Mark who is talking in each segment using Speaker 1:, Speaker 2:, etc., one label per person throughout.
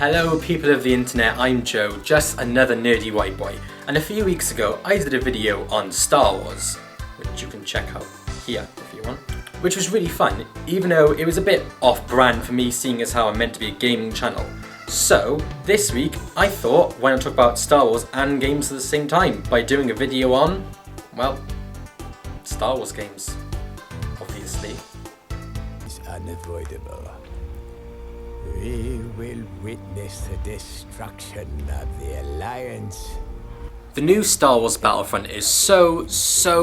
Speaker 1: Hello people of the internet, I'm Joe, just another nerdy white boy, and a few weeks ago I did a video on Star Wars, which you can check out here if you want, which was really fun, even though it was a bit off-brand for me seeing as how I'm meant to be a gaming channel. So, this week I thought, why not talk about Star Wars and games at the same time by doing a video on, well, Star Wars games, obviously.
Speaker 2: It's unavoidable. We will witness the destruction of the Alliance.
Speaker 1: The new Star Wars Battlefront is so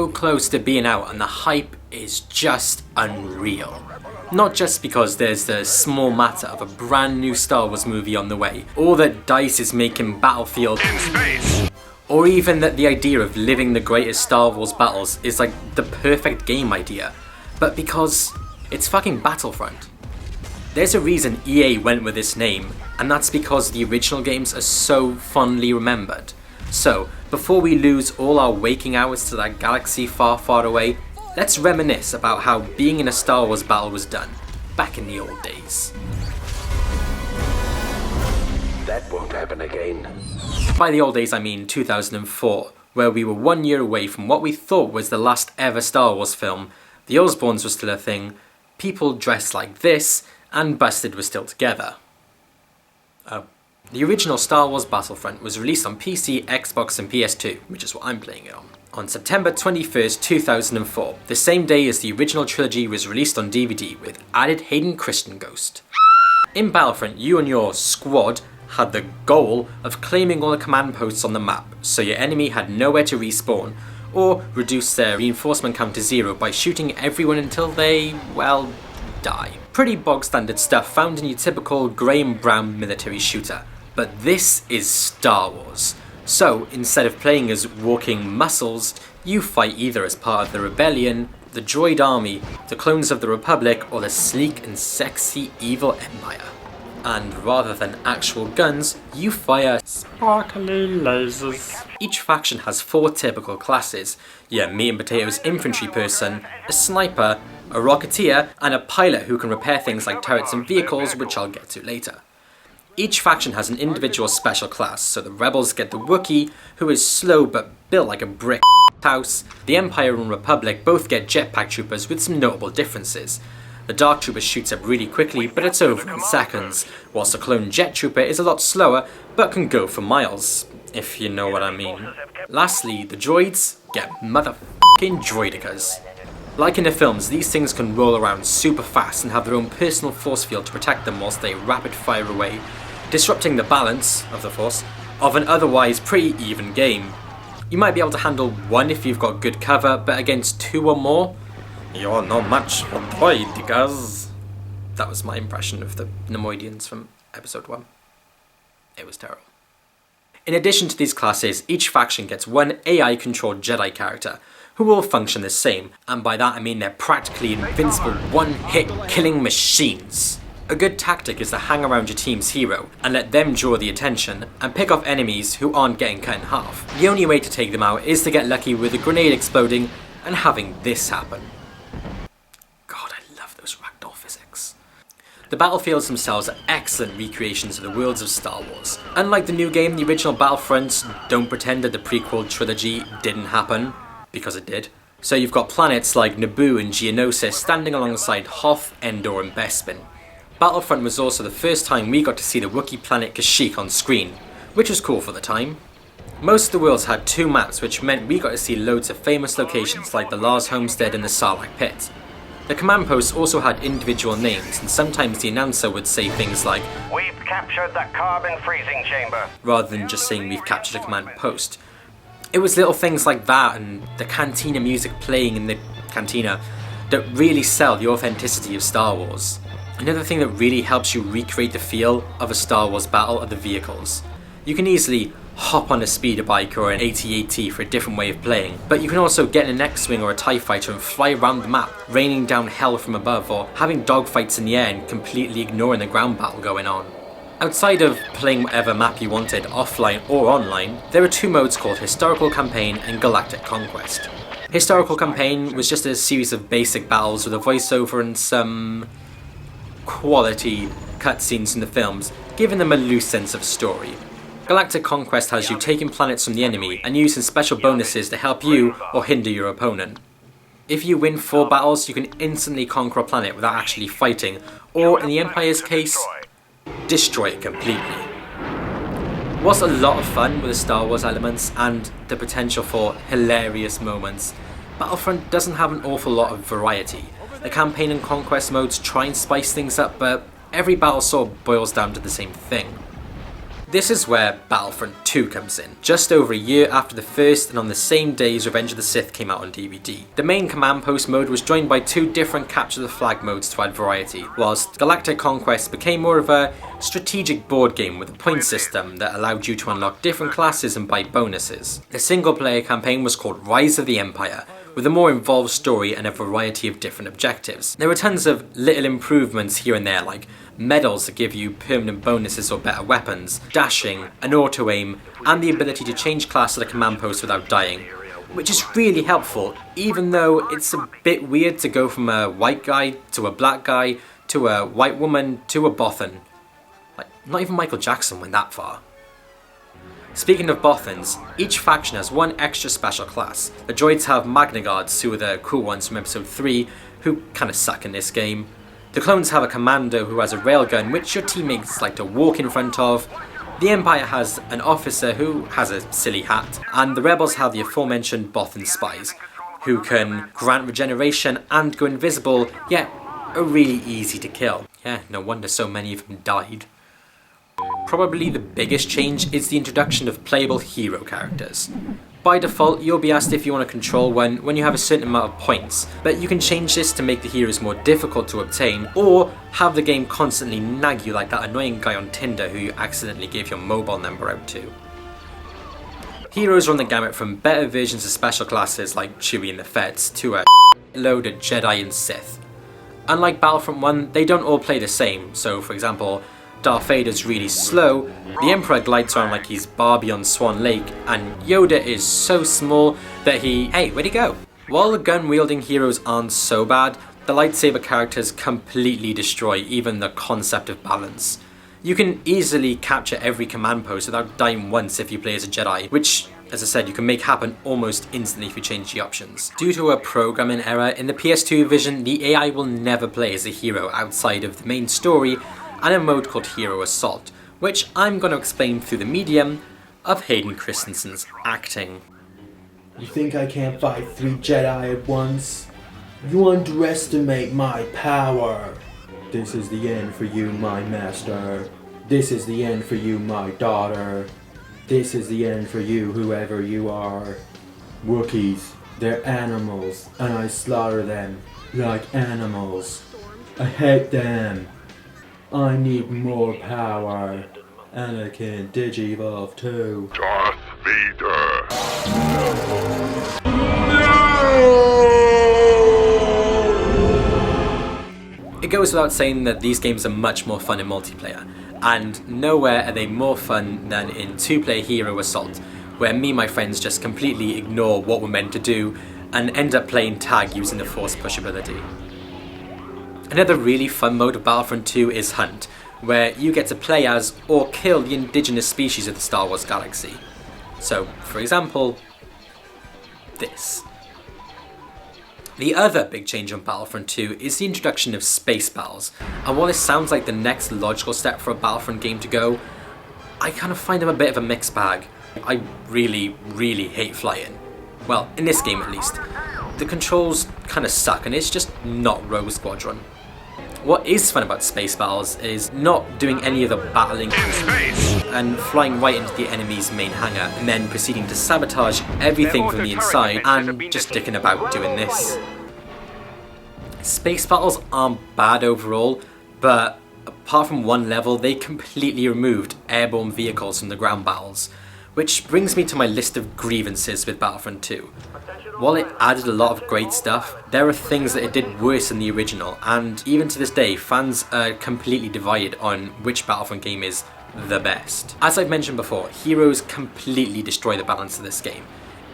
Speaker 1: close to being out, and the hype is just unreal. Not just because there's the small matter of a brand new Star Wars movie on the way, or that DICE is making Battlefield in space, or even that the idea of living the greatest Star Wars battles is like the perfect game idea, but because it's fucking Battlefront. There's a reason EA went with this name, and that's because the original games are so fondly remembered. So, before we lose all our waking hours to that galaxy far away, let's reminisce about how being in a Star Wars battle was done, back in the old days.
Speaker 3: That won't happen again.
Speaker 1: By the old days I mean 2004, where we were 1 year away from what we thought was the last ever Star Wars film, the Osborns were still a thing, people dressed like this, and Busted was still together. Oh. The original Star Wars Battlefront was released on PC, Xbox and PS2, which is what I'm playing it on September 21st, 2004, the same day as the original trilogy was released on DVD with added Hayden Christensen ghost. In Battlefront, you and your squad had the goal of claiming all the command posts on the map, so your enemy had nowhere to respawn, or reduce their reinforcement count to 0 by shooting everyone until they, well, die. Pretty bog standard stuff found in your typical grey and brown military shooter, but this is Star Wars. So instead of playing as walking muscles, you fight either as part of the Rebellion, the Droid Army, the Clones of the Republic, or the sleek and sexy evil Empire. And rather than actual guns, you fire sparkly lasers. Each faction has 4 typical classes: your meat and potatoes infantry person, a sniper, a rocketeer, and a pilot who can repair things like turrets and vehicles, which I'll get to later. Each faction has an individual special class, so the Rebels get the Wookiee, who is slow but built like a brick house. The Empire and Republic both get jetpack troopers with some notable differences. The Dark Trooper shoots up really quickly, but it's over in seconds, whilst the Clone Jet Trooper is a lot slower, but can go for miles, if you know what I mean. Lastly, the droids get motherfucking droidicas. Like in the films, these things can roll around super fast and have their own personal force field to protect them whilst they rapid fire away, disrupting the balance of the force of an otherwise pretty even game. You might be able to handle one if you've got good cover, but against 2 or more, you're not much for droidicas. That was my impression of the Nemoidians from episode 1. It was terrible. In addition to these classes, each faction gets one AI-controlled Jedi character, who all function the same, and by that I mean they're practically invincible one-hit killing machines. A good tactic is to hang around your team's hero and let them draw the attention and pick off enemies who aren't getting cut in half. The only way to take them out is to get lucky with a grenade exploding and having this happen. God, I love those ragdoll physics. The battlefields themselves are excellent recreations of the worlds of Star Wars. Unlike the new game, the original Battlefronts don't pretend that the prequel trilogy didn't happen, because it did. So you've got planets like Naboo and Geonosis standing alongside Hoth, Endor and Bespin. Battlefront was also the first time we got to see the Wookiee planet Kashyyyk on screen, which was cool for the time. Most of the worlds had 2 maps, which meant we got to see loads of famous locations like the Lars Homestead and the Sarlacc Pit. The command posts also had individual names, and sometimes the announcer would say things like, "We've captured the carbon freezing chamber," rather than just saying we've captured a command post. It was little things like that and the cantina music playing in the cantina that really sell the authenticity of Star Wars. Another thing that really helps you recreate the feel of a Star Wars battle are the vehicles. You can easily hop on a speeder bike or an AT-AT for a different way of playing, but you can also get in an X-Wing or a TIE Fighter and fly around the map, raining down hell from above, or having dogfights in the air and completely ignoring the ground battle going on. Outside of playing whatever map you wanted, offline or online, there are 2 modes called Historical Campaign and Galactic Conquest. Historical Campaign was just a series of basic battles with a voiceover and some quality cutscenes in the films, giving them a loose sense of story. Galactic Conquest has you taking planets from the enemy and using special bonuses to help you or hinder your opponent. If you win 4 battles, you can instantly conquer a planet without actually fighting, or in the Empire's case, destroy it completely. What's a lot of fun with the Star Wars elements and the potential for hilarious moments, Battlefront doesn't have an awful lot of variety. The campaign and conquest modes try and spice things up, but every battle sort of boils down to the same thing. This is where Battlefront 2 comes in, just over a year after the first and on the same day as Revenge of the Sith came out on DVD. The main command post mode was joined by 2 different capture the flag modes to add variety, whilst Galactic Conquest became more of a strategic board game with a point system that allowed you to unlock different classes and buy bonuses. The single player campaign was called Rise of the Empire, with a more involved story and a variety of different objectives. There were tons of little improvements here and there, like medals that give you permanent bonuses or better weapons, dashing, an auto-aim, and the ability to change class at a command post without dying, which is really helpful, even though it's a bit weird to go from a white guy to a black guy to a white woman to a Bothan. Like, not even Michael Jackson went that far. Speaking of Bothans, each faction has one extra special class. The droids have Magna Guards, who are the cool ones from episode 3, who kinda suck in this game. The clones have a commando who has a railgun, which your teammates like to walk in front of. The Empire has an officer who has a silly hat. And the rebels have the aforementioned Bothan spies, who can grant regeneration and go invisible, yet are really easy to kill. Yeah, no wonder so many of them died. Probably the biggest change is the introduction of playable hero characters. By default, you'll be asked if you want to control one when you have a certain amount of points, but you can change this to make the heroes more difficult to obtain, or have the game constantly nag you like that annoying guy on Tinder who you accidentally gave your mobile number out to. Heroes run the gamut from better versions of special classes like Chewie and the Feds to a load of Jedi and Sith. Unlike Battlefront 1, they don't all play the same, so for example, Darth Vader's really slow, the Emperor glides around like he's Barbie on Swan Lake, and Yoda is so small that hey, where'd he go? While the gun-wielding heroes aren't so bad, the lightsaber characters completely destroy even the concept of balance. You can easily capture every command post without dying once if you play as a Jedi, which, as I said, you can make happen almost instantly if you change the options. Due to a programming error in the PS2 version, the AI will never play as a hero outside of the main story, and a mode called Hero Assault, which I'm going to explain through the medium of Hayden Christensen's acting.
Speaker 4: You think I can't fight 3 Jedi at once? You underestimate my power. This is the end for you, my master. This is the end for you, my daughter. This is the end for you, whoever you are. Wookiees, they're animals, and I slaughter them like animals. I hate them. I need more power. Anakin Digivolve too.
Speaker 5: Darth Vader.
Speaker 1: It goes without saying that these games are much more fun in multiplayer, and nowhere are they more fun than in 2-player Hero Assault, where me and my friends just completely ignore what we're meant to do and end up playing tag using the force push ability. Another really fun mode of Battlefront 2 is Hunt, where you get to play as or kill the indigenous species of the Star Wars galaxy. So, for example, this. The other big change on Battlefront 2 is the introduction of space battles, and while this sounds like the next logical step for a Battlefront game to go, I kind of find them a bit of a mixed bag. I really, really hate flying. Well, in this game at least. The controls kind of suck and it's just not Rogue Squadron. What is fun about space battles is not doing any of the battling and flying right into the enemy's main hangar and then proceeding to sabotage everything from the inside and just dicking about doing this. Space battles aren't bad overall, but apart from one level, they completely removed airborne vehicles from the ground battles, which brings me to my list of grievances with Battlefront 2. While it added a lot of great stuff, there are things that it did worse than the original, and even to this day, fans are completely divided on which Battlefront game is the best. As I've mentioned before, heroes completely destroy the balance of this game.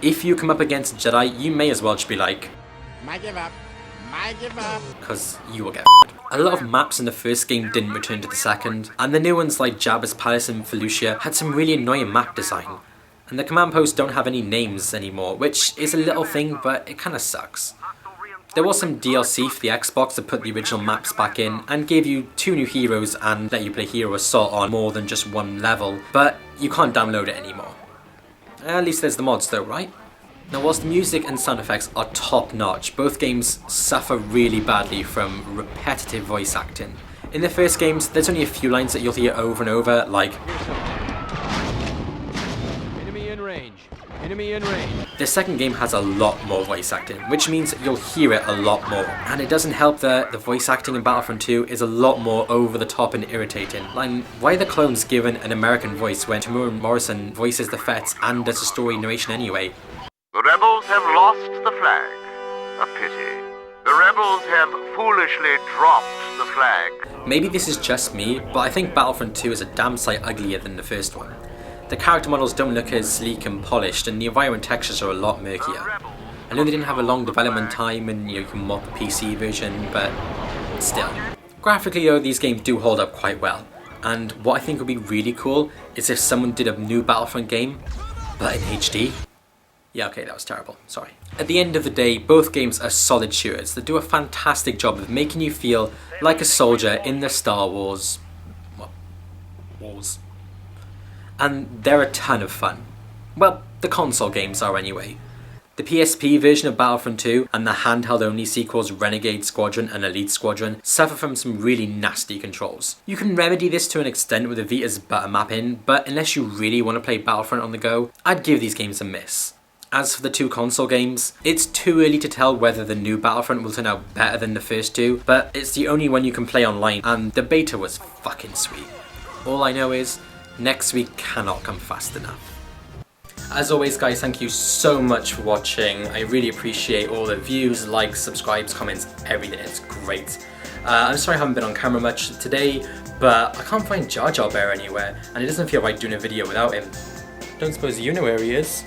Speaker 1: If you come up against a Jedi, you may as well just be like, "I give up, because you will get f***ed." A lot of maps in the first game didn't return to the second, and the new ones like Jabba's Palace and Felucia had some really annoying map design. And the command posts don't have any names anymore, which is a little thing, but it kinda sucks. There was some DLC for the Xbox to put the original maps back in and gave you 2 new heroes and let you play Hero Assault on more than just one level, but you can't download it anymore. At least there's the mods though, right? Now whilst the music and sound effects are top notch, both games suffer really badly from repetitive voice acting. In the first games, there's only a few lines that you'll hear over and over, like
Speaker 6: Enemy in range. Enemy in range.
Speaker 1: the second game has a lot more voice acting, which means you'll hear it a lot more. And it doesn't help that the voice acting in Battlefront 2 is a lot more over the top and irritating. Like, why are the clones given an American voice when Tamura Morrison voices the Fets and does a story narration anyway?
Speaker 5: The rebels have lost the flag. A pity. The rebels have foolishly dropped the flag.
Speaker 1: Maybe this is just me, but I think Battlefront 2 is a damn sight uglier than the first one. The character models don't look as sleek and polished, and the environment textures are a lot murkier. I know they didn't have a long development time and you can mod the PC version, but still. Graphically though, these games do hold up quite well. And what I think would be really cool is if someone did a new Battlefront game, but in HD. Yeah, okay, that was terrible, sorry. At the end of the day, both games are solid shooters that do a fantastic job of making you feel like a soldier in the Star Wars... wars. And they're a ton of fun. Well, the console games are anyway. The PSP version of Battlefront 2 and the handheld-only sequels Renegade Squadron and Elite Squadron suffer from some really nasty controls. You can remedy this to an extent with the Vita's button mapping, but unless you really want to play Battlefront on the go, I'd give these games a miss. As for the 2 console games, it's too early to tell whether the new Battlefront will turn out better than the first 2, but it's the only one you can play online, and the beta was fucking sweet. All I know is, next week cannot come fast enough. As always guys, thank you so much for watching. I really appreciate all the views, likes, subscribes, comments, everything. It's great. I'm sorry I haven't been on camera much today, but I can't find Jar Jar Bear anywhere, and it doesn't feel right doing a video without him. Don't suppose you know where he is?